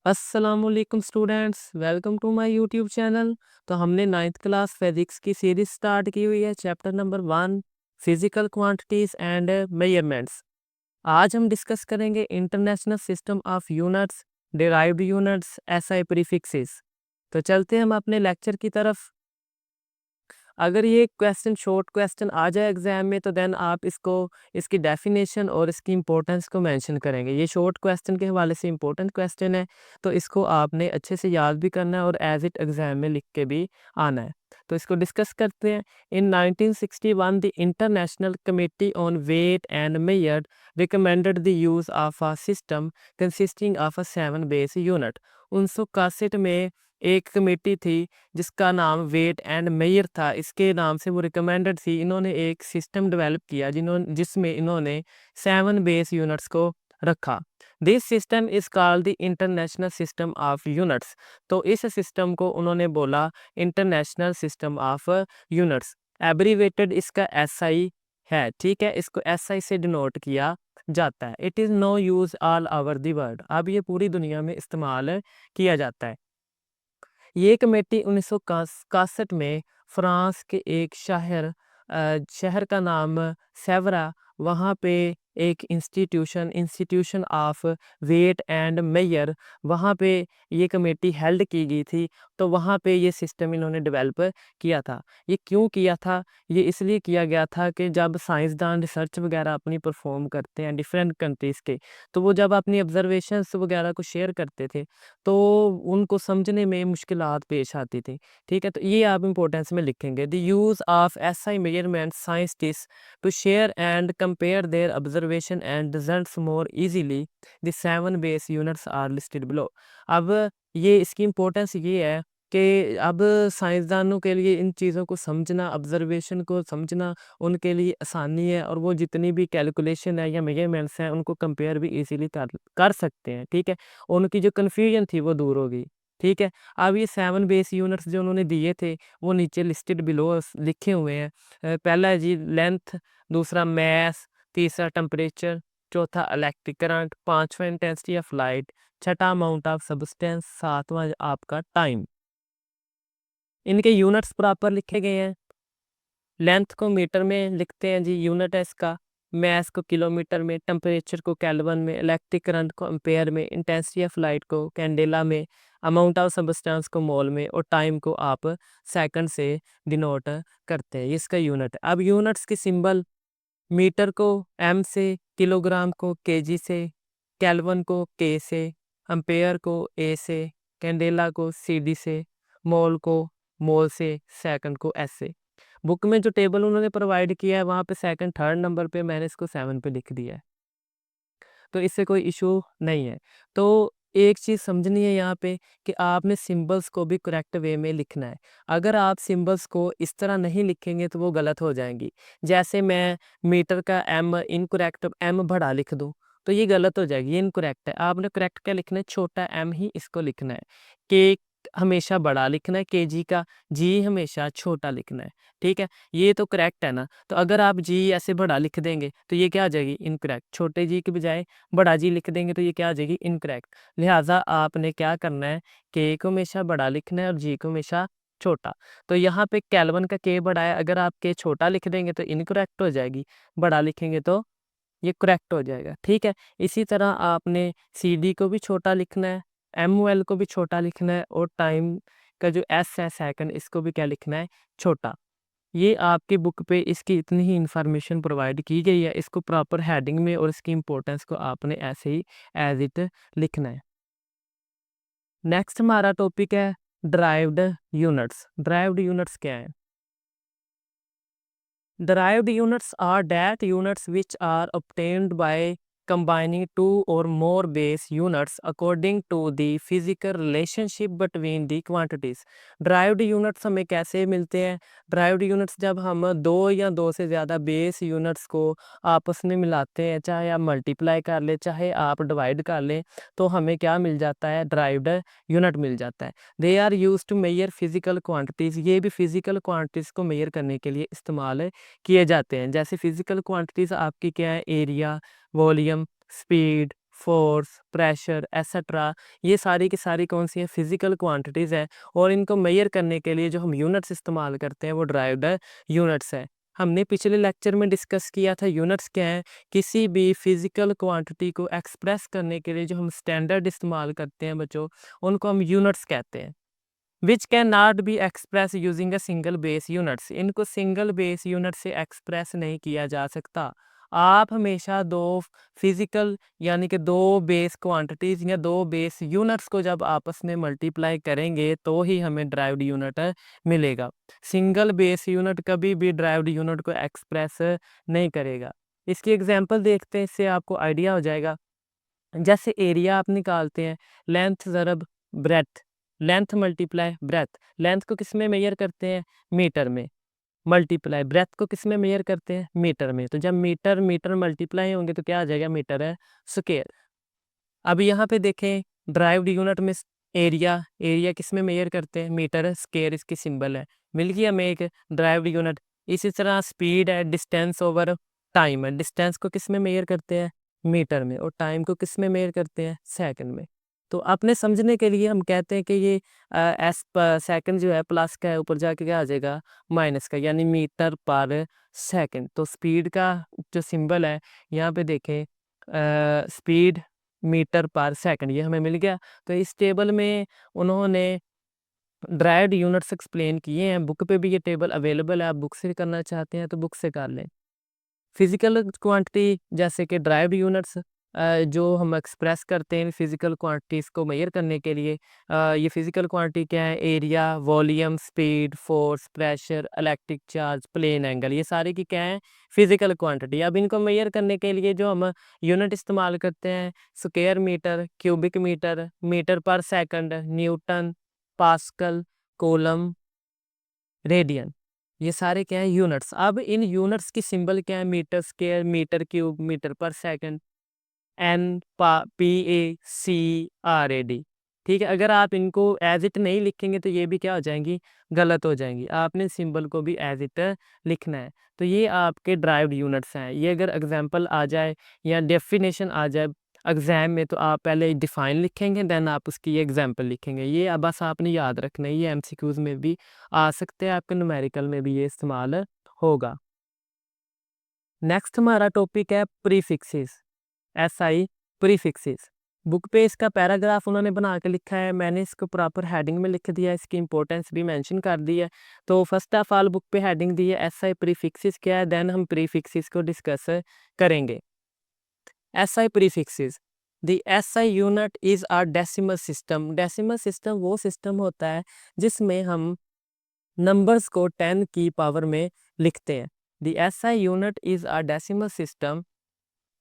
अस्सलामुअलैकुम students, welcome to my YouTube channel. तो हमने 9th क्लास फिजिक्स की सीरीज स्टार्ट की हुई है, chapter number 1 physical quantities and measurements. आज हम डिस्कस करेंगे international system of units, derived units, SI prefixes. तो चलते हैं हम अपने लेक्चर की तरफ। अगर ये क्वेश्चन शॉर्ट क्वेश्चन आ जाए एग्जाम में तो देन आप इसको इसकी डेफिनेशन और इसकी इंपॉर्टेंस को मेंशन करेंगे। ये शॉर्ट क्वेश्चन के हवाले से इंपॉर्टेंट क्वेश्चन है, तो इसको आपने अच्छे से याद भी करना है और एज इट एग्जाम में लिख के भी आना है। तो इसको डिस्कस करते हैं। In 1961 the international committee on weight and measure recommended the use of a system consisting of a 7 base unit. 1961 में एक कमेटी थी जिसका नाम वेट एंड मेयर था, इसके नाम से वो रिकमेंडेड थी। इन्होंने एक सिस्टम डेवलप किया जिसमें इन्होंने 7 बेस यूनिट्स को रखा। This system is called the international system of units. तो इस सिस्टम को उन्होंने बोला international system of units. Abbreviated इसका एसआई है, ठीक है, इसको एसआई से डिनोट किया जाता है। It is now used all over the world. अब ये पूरी दुनिया में इस्तेमाल किया जाता है। ये कमेटी 1961 में फ्रांस के एक शहर का नाम सेवरा, वहाँ पे एक institution of weight and measure, वहाँ पे ये कमेटी हेल्ड की गई थी। तो वहाँ पे ये सिस्टम इन्होंने डेवलप किया था। ये क्यों किया था? ये इसलिए किया गया था कि जब साइंसदान रिसर्च वगैरह अपनी परफॉर्म करते हैं डिफरेंट कंट्रीज़ के, तो वो जब अपनी ऑब्जर्वेशंस वगैरह को शेयर करते थे तो उनको समझने में मुश्किलात पेश आती थी। ठीक है, तो ये आप इम्पोर्टेंस में लिखेंगे। The use of SI measurement scientist to share and compare their observation and results more easily. The 7 base units are listed below. अब ये इसकी इम्पोर्टेंस ये है कि अब साइंसदानों के लिए इन चीज़ों को समझना, ऑब्जर्वेशन को समझना उनके लिए आसानी है, और वो जितनी भी कैलकुलेशन है या मेजरमेंट्स हैं उनको कंपेयर भी इजीली कर कर सकते हैं। ठीक है, उनकी जो कन्फ्यूजन थी वो दूर हो गई। ठीक है, अब ये 7 बेस यूनिट्स जो उन्होंने दिए थे वो नीचे लिस्टेड बिलो लिखे हुए हैं। पहला है जी लेंथ, दूसरा मैस, तीसरा टेम्परेचर, चौथा इलेक्ट्रिक करंट, पांचवा इंटेंसिटी ऑफ लाइट, छठा अमाउंट ऑफ सब्सटेंस, सातवां आपका टाइम। इनके यूनिट्स प्रॉपर लिखे गए हैं। लेंथ को मीटर में लिखते हैं जी, यूनिट है इसका। मैस को किलोमीटर में, टेम्परेचर को केल्विन में, इलेक्ट्रिक करंट को एम्पेयर में, इंटेंसिटी ऑफ लाइट को कैंडेला में, अमाउंट ऑफ सब्सटेंस को मोल में, और टाइम को आप सेकंड से डिनोट करते हैं। इसका यूनिट है। अब यूनिट्स की सिंबल, मीटर को एम से, किलोग्राम को केजी से, केल्विन को के से, एम्पेयर को ए से, कैंडेला को सीडी से, मोल को मोल से, सेकंड को एस से। बुक में जो टेबल उन्होंने प्रोवाइड किया है वहाँ पे सेकंड थर्ड नंबर पे मैंने इसको 7 पे लिख दिया है, तो इससे कोई इशू नहीं है। तो एक चीज़ समझनी है यहाँ पे कि आपने सिंबल्स को भी करेक्ट वे में लिखना है। अगर आप सिंबल्स को इस तरह नहीं लिखेंगे तो वो गलत हो जाएंगी। जैसे मैं मीटर का एम इनकरेक्ट एम बड़ा लिख दूँ तो ये गलत हो जाएगी, ये इनकरेक्ट है। आपने करेक्ट क्या लिखना है? छोटा एम ही इसको लिखना है। के हमेशा बड़ा लिखना है केजी का, जी हमेशा छोटा लिखना है। ठीक है, ये तो करेक्ट है ना। तो अगर आप जी ऐसे बड़ा लिख देंगे तो ये क्या आ जाएगी? इनकरेक्ट। छोटे जी के बजाय बड़ा जी लिख देंगे तो ये क्या आ जाएगी? इनकरेक्ट। लिहाजा आपने क्या करना है? के को हमेशा बड़ा लिखना है और जी को हमेशा छोटा। तो यहाँ पे केल्विन का के बड़ा है, अगर आप के छोटा लिख देंगे तो इनकरेक्ट हो जाएगी, बड़ा लिखेंगे तो ये करेक्ट हो जाएगा। ठीक है, इसी तरह आपने सी डी को भी छोटा लिखना है, एम एल को भी छोटा लिखना है, और टाइम का जो एस है सेकंड, इसको भी क्या लिखना है? छोटा। ये आपकी बुक पे इसकी इतनी ही इन्फॉर्मेशन प्रोवाइड की गई है। इसको प्रॉपर हेडिंग में और इसकी इम्पोर्टेंस को आपने ऐसे ही एज इट लिखना है। नेक्स्ट हमारा टॉपिक है ड्राइव्ड यूनिट्स। ड्राइव्ड यूनिट्स क्या है? Derived units are that units which are obtained by combining two or more base units according to the physical relationship between the quantities. Derived units हमें कैसे मिलते हैं? Derived units जब हम दो या दो से ज़्यादा बेस यूनिट्स को आपस में मिलाते हैं, चाहे आप मल्टीप्लाई कर लें चाहे आप डिवाइड कर लें, तो हमें क्या मिल जाता है? ड्राइव्ड यूनिट मिल जाता है। They are used to measure physical quantities. ये भी फिजिकल क्वांटिटीज़ को मेजर करने के लिए इस्तेमाल किए जाते हैं। जैसे फिजिकल क्वांटिटीज़ आपकी क्या है? Area, volume, speed, force, pressure etcetera, ये सारी की सारी कौन सी है, फिजिकल क्वांटिटीज़ है। और इनको मेजर करने के लिए जो हम यूनिट्स इस्तेमाल करते हैं वो ड्राइव्ड यूनिट्स है। हमने पिछले लेक्चर में डिस्कस किया था यूनिट्स क्या है, किसी भी फिजिकल क्वांटिटी को एक्सप्रेस करने के लिए जो हम स्टैंडर्ड इस्तेमाल करते हैं बच्चों, उनको हम यूनिट्स कहते हैं। Which can not be express using a single base units, इनको सिंगल बेस यूनिट से एक्सप्रेस नहीं किया जा सकता। आप हमेशा दो फिजिकल यानी कि दो बेस क्वांटिटीज़ या दो बेस यूनिट्स को जब आपस में मल्टीप्लाई करेंगे तो ही हमें ड्राइव्ड यूनिट मिलेगा। सिंगल बेस यूनिट कभी भी ड्राइव्ड यूनिट को एक्सप्रेस नहीं करेगा। इसकी एग्जांपल देखते हैं, इससे आपको आइडिया हो जाएगा। जैसे एरिया आप निकालते हैं, लेंथ ज़रब breadth, length multiply breadth, length को किस में मेजर करते हैं, मीटर में, मल्टीप्लाई ब्रेथ को किस में मेजर करते हैं, मीटर में। तो जब मीटर मीटर मल्टीप्लाई होंगे तो क्या आ जाएगा, मीटर है स्क्वायर। अब यहाँ पे देखें ड्राइव्ड यूनिट में एरिया, एरिया किस में मेजर करते हैं, मीटर है स्क्वायर, इसकी सिंबल है, मिल गया हमें एक ड्राइव्ड यूनिट। इसी तरह स्पीड है, डिस्टेंस ओवर टाइम है, डिस्टेंस को किस में मेजर करते हैं, मीटर में, और टाइम को किस में मेजर करते हैं, सेकंड में। तो अपने समझने के लिए हम कहते हैं कि ये एस सेकंड जो है प्लस का है, ऊपर जाके क्या आ जाएगा, माइनस का, यानी मीटर पर सेकंड। तो स्पीड का जो सिंबल है यहाँ पे देखें, स्पीड मीटर पर सेकंड, ये हमें मिल गया। तो इस टेबल में उन्होंने ड्राइव्ड यूनिट्स एक्सप्लेन किए हैं, बुक पे भी ये टेबल अवेलेबल है, आप बुक से करना चाहते हैं तो बुक से कर लें। फिजिकल क्वांटिटी जैसे कि ड्राइव्ड यूनिट्स जो हम एक्सप्रेस करते हैं फिजिकल क्वांटिटीज़ को मेजर करने के लिए, ये फिजिकल क्वांटिटी क्या है, area, volume, speed, force, pressure, electric charge, plane angle, ये सारे की क्या है, फिजिकल क्वांटिटी। अब इनको मेजर करने के लिए जो हम यूनिट इस्तेमाल करते हैं, square metre, cubic metre, metre पर second, newton, pascal, coulomb, radian, ये सारे क्या है, यूनिट्स। अब इन यूनिट्स की सिंबल क्या है, metre square, metre cube, metre पर सेकंड, एन PACAD। ठीक है, अगर आप इनको एज इट नहीं लिखेंगे तो ये भी क्या हो जाएंगी, गलत हो जाएंगी। आपने सिंबल को भी एज इट लिखना है। तो ये आपके ड्राइव्ड यूनिट्स हैं। ये अगर एग्जांपल आ जाए या डेफिनेशन आ जाए एग्जाम में तो आप पहले डिफाइन लिखेंगे, देन आप उसकी एग्जांपल लिखेंगे। ये अब बस आपने याद रखना है, ये एमसीक्यूज में भी आ सकते हैं, आपके न्यूमेरिकल में भी ये इस्तेमाल होगा। नेक्स्ट हमारा टॉपिक है प्रीफिक्सेस, SI प्रीफिक्सेस। बुक पे इसका पैराग्राफ उन्होंने बना के लिखा है, मैंने इसको प्रॉपर हेडिंग में लिख दिया है, इसकी इंपॉर्टेंस भी मेंशन कर दी है। तो फर्स्ट ऑफ ऑल बुक पे हेडिंग दी है SI प्रीफिक्सेस क्या है, देन हम प्रीफिक्सेस को डिस्कस करेंगे। SI prefixes, the SI unit is a decimal system. Decimal system वो सिस्टम होता है जिसमें हम नंबर्स को 10 की पावर में लिखते हैं। The SI unit is a decimal system,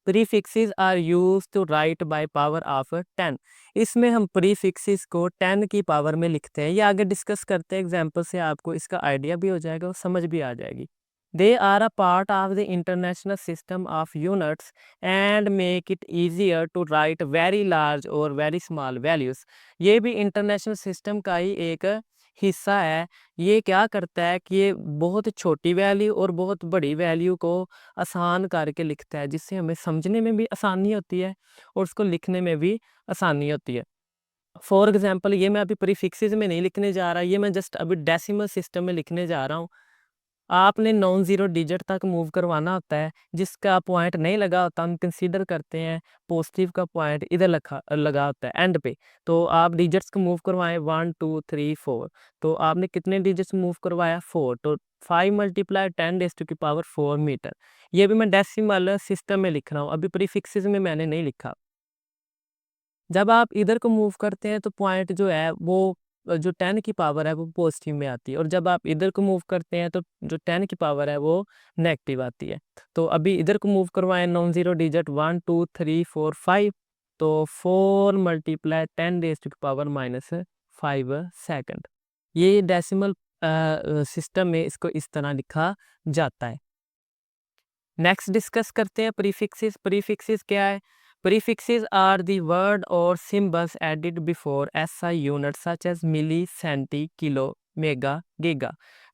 prefixes are used to write by power of 10। इसमें हम प्रीफिक्सेस को 10 की पावर में लिखते हैं। ये आगे डिस्कस करते हैं एग्जांपल से, आपको इसका आइडिया भी हो जाएगा और समझ भी आ जाएगी। They are a part of the international system of units and make it easier to write very large और वेरी स्मॉल वैल्यूज। ये भी इंटरनेशनल सिस्टम का ही एक हिस्सा है। ये क्या करता है कि ये बहुत छोटी वैल्यू और बहुत बड़ी वैल्यू को आसान करके लिखता है, जिससे हमें समझने में भी आसानी होती है और उसको लिखने में भी आसानी होती है। फॉर एग्जांपल ये मैं अभी प्रीफिक्सेस में नहीं लिखने जा रहा, ये मैं जस्ट अभी डेसिमल सिस्टम में लिखने जा रहा हूँ। आपने नॉन ज़ीरो डिजिट तक मूव करवाना होता है, जिसका पॉइंट नहीं लगा होता हम कंसीडर करते हैं पॉजिटिव का पॉइंट इधर लगा होता है एंड पे। तो आप डिजिट्स को मूव करवाएं 1 2 3 4, तो आपने कितने डिजिट्स मूव करवाया 4, तो 5 मल्टीप्लाई 10 रेज़ टू की पावर 4 मीटर। ये भी मैं डेसिमल सिस्टम में लिख रहा हूँ, अभी प्रीफिक्सेस में मैंने नहीं लिखा। जब आप इधर को मूव करते हैं तो पॉइंट जो है वो जो 10 की पावर है वो पॉजिटिव में आती है, और जब आप इधर को मूव करते हैं तो जो 10 की पावर है वो नेगेटिव आती है। तो अभी इधर को मूव करवाएं नॉन ज़ीरो डिजिट 1 2 3 4 5, तो 4 मल्टीप्लाई 10 रेज़ टू की पावर -5 सेकंड। ये डेसिमल सिस्टम में इसको इस तरह लिखा जाता है। नेक्स्ट डिस्कस करते हैं प्रीफिक्सेस। प्रीफिक्सेस क्या है? प्रीफिक्सेस आर द वर्ड और symbols added before SI unit such as milli, centi, kilo, mega, giga.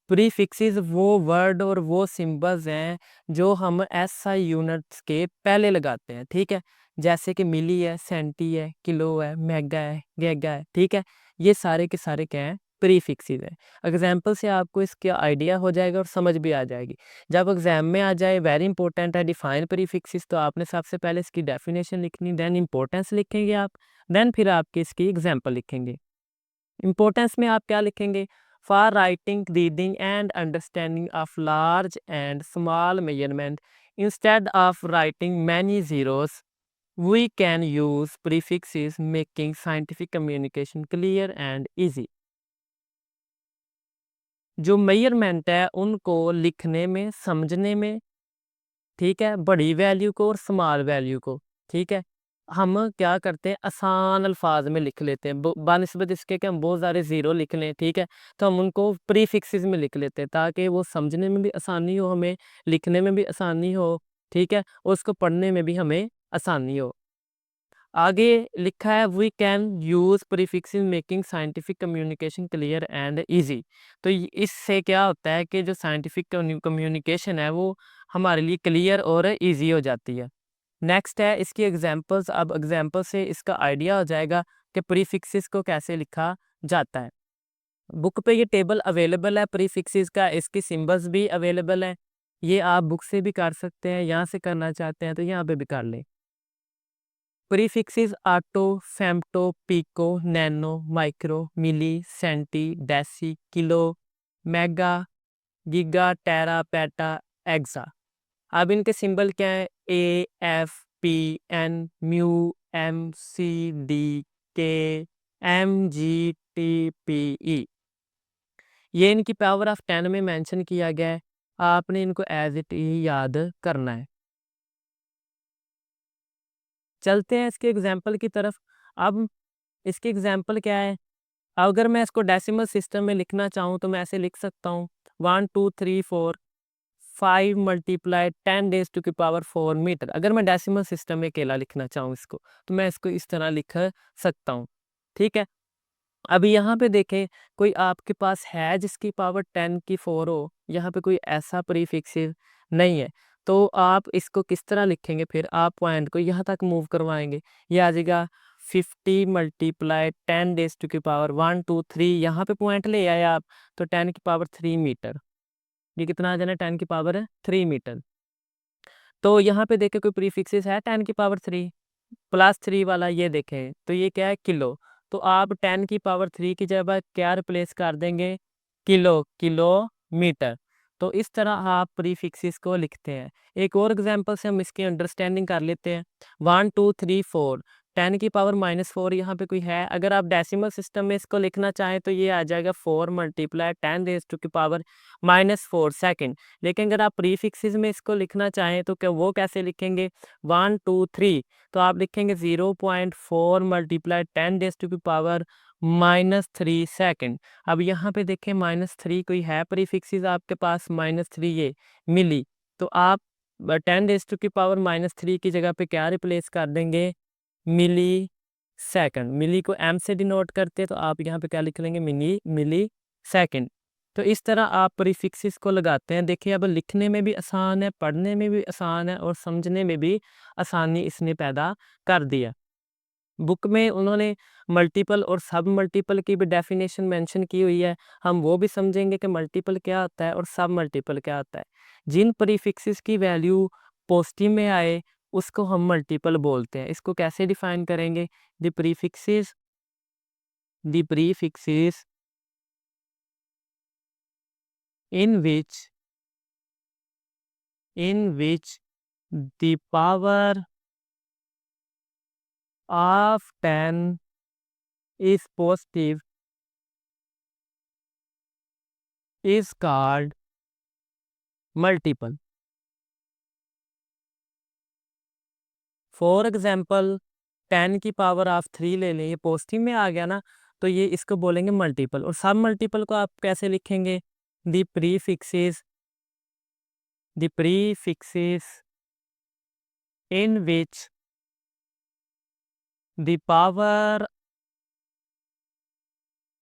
Prefixes वो वर्ड और वो सिंबल्स हैं जो हम SI यूनिट्स के पहले लगाते हैं, ठीक है। जैसे कि मिली है, सेंटी है, किलो है, मेगा है, गीगा है, ठीक है। ये सारे के सारे क्या हैं, प्रीफिक्सेस हैं। एग्जाम्पल से आपको इसका आइडिया हो जाएगा और समझ भी आ जाएगी। जब एग्जाम में आ जाए, वेरी इंपॉर्टेंट है, डिफाइन प्रीफिक्सेस, तो आपने सबसे पहले इसकी डेफिनेशन लिखनी, देन इंपॉर्टेंस लिखेंगे आप, देन फिर आपकी इसकी एग्जाम्पल लिखेंगे। इंपॉर्टेंस में आप क्या लिखेंगे, for writing, reading and understanding of large and small measurement instead of writing many zeros we can use prefixes making scientific communication clear and easy। जो मेजरमेंट है उनको लिखने में, समझने में, ठीक है, बड़ी वैल्यू को और स्मॉल वैल्यू को, ठीक है, हम क्या करते हैं, आसान अल्फाज में लिख लेते हैं। बानिस्बत इसके कि हम बहुत सारे ज़ीरो लिख लें, ठीक है, तो हम उनको प्रीफिक्सेस में लिख लेते हैं ताकि वो समझने में भी आसानी हो, हमें लिखने में भी आसानी हो, ठीक है, और उसको पढ़ने में भी हमें आसानी हो। आगे लिखा है we can use prefix in making scientific communication clear and easy. तो इससे क्या होता है कि जो साइंटिफिक कम्युनिकेशन है वो हमारे लिए क्लियर और इजी हो जाती है। नेक्स्ट है इसकी एग्जांपल्स। अब एग्जांपल से इसका आइडिया हो जाएगा कि प्रीफिक्सेस को कैसे लिखा जाता है। बुक पे ये टेबल अवेलेबल है प्रीफिक्सेस का, इसकी सिंबल्स भी अवेलेबल है। ये आप बुक से भी कर सकते हैं, यहाँ से करना चाहते हैं तो यहाँ पे भी कर लें। Prefixes atto, femto, pico, nano, micro, milli, centi, deci, kilo, mega, giga, tera, peta, exa. अब इनके सिंबल क्या है, A, F, P, N, mu, M, C, D, K, M, G, T, P, E. ये इनकी पावर ऑफ 10 में mention किया गया है, आपने इनको एज इट ही याद करना है। चलते हैं इसके एग्जाम्पल की तरफ। अब इसकी एग्जाम्पल क्या है, अगर मैं इसको डेसिमल सिस्टम में लिखना चाहूँ तो मैं ऐसे लिख सकता हूँ 1 2 3 4 5 मल्टीप्लाई 10 रेज़ टू की पावर 4 मीटर। अगर मैं डेसिमल सिस्टम में अकेला लिखना चाहूँ इसको, तो मैं इसको इस तरह लिख सकता हूँ, ठीक है। अभी यहाँ पे देखें, कोई आपके पास है जिसकी पावर 10 की 4 हो, यहाँ पे कोई ऐसा प्रीफिक्स नहीं है, तो आप इसको किस तरह लिखेंगे, फिर आप पॉइंट को यहाँ तक मूव करवाएंगे, ये आ जाएगा 50 मल्टीप्लाई 10 रेज़ टू की पावर 1 2 3, यहाँ पे पॉइंट ले आए आप, तो 10 की पावर 3 मीटर। ये कितना आ जाना, 10 की पावर है 3 मीटर। तो यहाँ पे देखें कोई प्रीफिक्सेस है 10 की पावर 3 प्लस 3 वाला, ये देखें तो ये क्या है, किलो। तो आप 10 की पावर 3 की जगह क्या रिप्लेस कर देंगे, किलो, किलोमीटर। तो इस तरह आप प्रीफिक्सेस को लिखते हैं। एक और एग्जांपल से हम इसकी अंडरस्टैंडिंग कर लेते हैं। 1 2 3 4, 10 की पावर -4 यहाँ पे कोई है, अगर आप डेसिमल सिस्टम में इसको लिखना चाहें तो ये आ जाएगा 4 मल्टीप्लाई 10 रेज़ टू की पावर -4 सेकंड। लेकिन अगर आप प्रीफिक्सेस में इसको लिखना चाहें तो क्या वो कैसे लिखेंगे, 1 2 3, तो आप लिखेंगे 0.4 मल्टीप्लाई 10 रेज़ टू की पावर -3 सेकंड। अब यहाँ पे देखें -3 कोई है प्रीफिक्सेस आपके पास, -3 ये मिली, तो आप 10 रेज़ टू की पावर -3 की जगह पे क्या रिप्लेस कर देंगे, मिली सेकंड। मिली को एम से डिनोट करते हैं, तो आप यहाँ पे क्या लिख लेंगे, मिली सेकंड। तो इस तरह आप प्रीफिक्सेस को लगाते हैं। देखिए अब लिखने में भी आसान है, पढ़ने में भी आसान है और समझने में भी आसानी इसने पैदा कर दिया। बुक में उन्होंने मल्टीपल और सब मल्टीपल की भी डेफिनेशन मेंशन की हुई है, हम वो भी समझेंगे कि मल्टीपल क्या होता है और सब मल्टीपल क्या होता है। जिन प्रीफिक्सेस की वैल्यू पॉजिटिव में आए उसको हम मल्टीपल बोलते हैं। इसको कैसे डिफाइन करेंगे, the prefixes in which the power of 10 is positive is called multiple। For example 10 की पावर ऑफ 3 ले लें, ये पॉजिटिव में आ गया ना, तो ये इसको बोलेंगे मल्टीपल। और सब मल्टीपल को आप कैसे लिखेंगे, the prefixes in which the power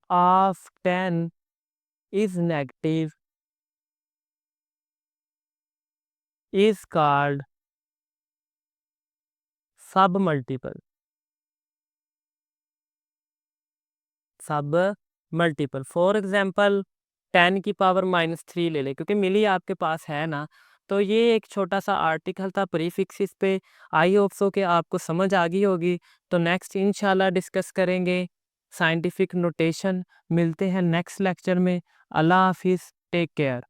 of 10 is negative is called सब मल्टीपल, सब मल्टीपल। फॉर एग्जाम्पल 10 की पावर -3 ले लें, क्योंकि मिली आपके पास है ना। तो ये एक छोटा सा आर्टिकल था प्रीफिक्सेस पे। आई होप सो कि आपको समझ आ गई होगी। तो नेक्स्ट इंशाल्लाह डिस्कस करेंगे साइंटिफिक नोटेशन। मिलते हैं नेक्स्ट लेक्चर में। अल्लाह हाफिज़, टेक केयर।